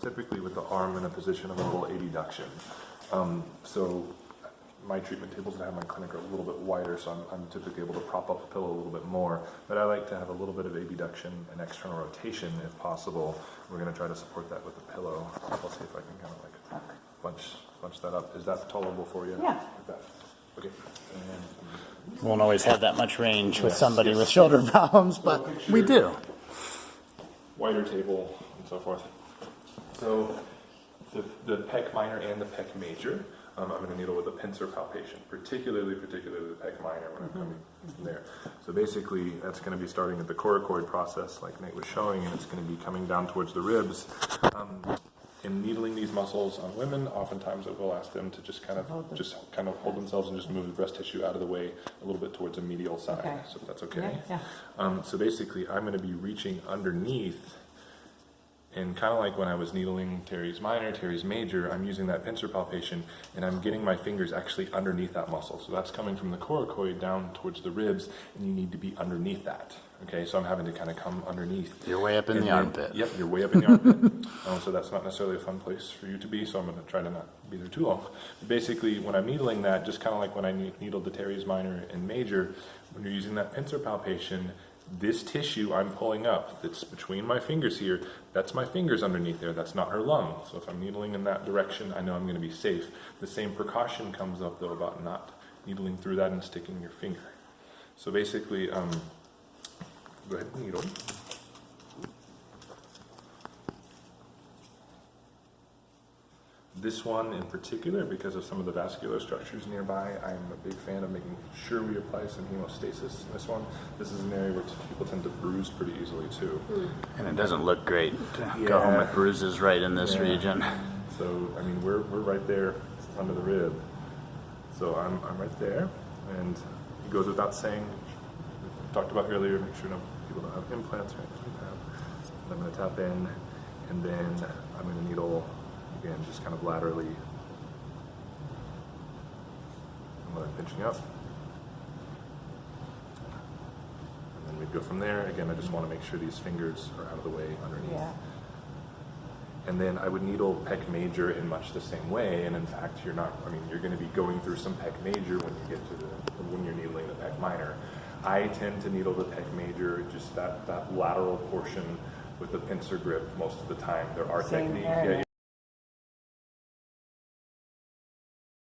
typically with the arm in a position of a little abduction. So my treatment tables that I have in my clinic are a little bit wider, so I'm typically able to prop up the pillow a little bit more. But I like to have a little bit of abduction and external rotation if possible. We're going to try to support that with a pillow. I'll see if I can kind of like bunch that up. Is that tolerable for you? Yeah. Like that? Okay. And Won't always have that much range with somebody with shoulder problems, but we do. Wider table and so forth. So the pec minor and the pec major, I'm going to needle with a pincer palpation, particularly the pec minor when I'm coming from there. So basically, that's going to be starting at the coracoid process, like Nate was showing, and it's going to be coming down towards the ribs. In needling these muscles on women, oftentimes I will ask them to just kind of hold themselves and just move the breast tissue out of the way a little bit towards the medial side. Okay. So if that's okay. Yeah. So basically, I'm going to be reaching underneath. And kind of like when I was needling teres minor, teres major, I'm using that pincer palpation, and I'm getting my fingers actually underneath that muscle. So that's coming from the coracoid down towards the ribs, and you need to be underneath that. Okay, so I'm having to kind of come underneath. You're way up in the armpit. Yep, you're way up in the armpit. So that's not necessarily a fun place for you to be, so I'm going to try to not be there too long. But basically, when I'm needling that, just kind of like when I needled the teres minor and major, when you're using that pincer palpation, this tissue I'm pulling up that's between my fingers here, that's my fingers underneath there, that's not her lung. So if I'm needling in that direction, I know I'm going to be safe. The same precaution comes up though about not needling through that and sticking your finger. So basically, go ahead and needle. This one in particular, because of some of the vascular structures nearby, I'm a big fan of making sure we apply some hemostasis in this one. This is an area where people tend to bruise pretty easily too. And it doesn't look great to go home with bruises right in this region. So, I mean, we're right there under the rib. So I'm right there, and it goes without saying, we talked about earlier, make sure people don't have implants or anything like that. I'm going to tap in, and then I'm going to needle. Again, just kind of laterally, and I'm pinching up. And then we go from there. Again, I just want to make sure these fingers are out of the way underneath. Yeah. And then I would needle pec major in much the same way. And in fact, you're going to be going through some pec major when you get to when you're needling the pec minor. I tend to needle the pec major, just that lateral portion with the pincer grip most of the time. There are techniques.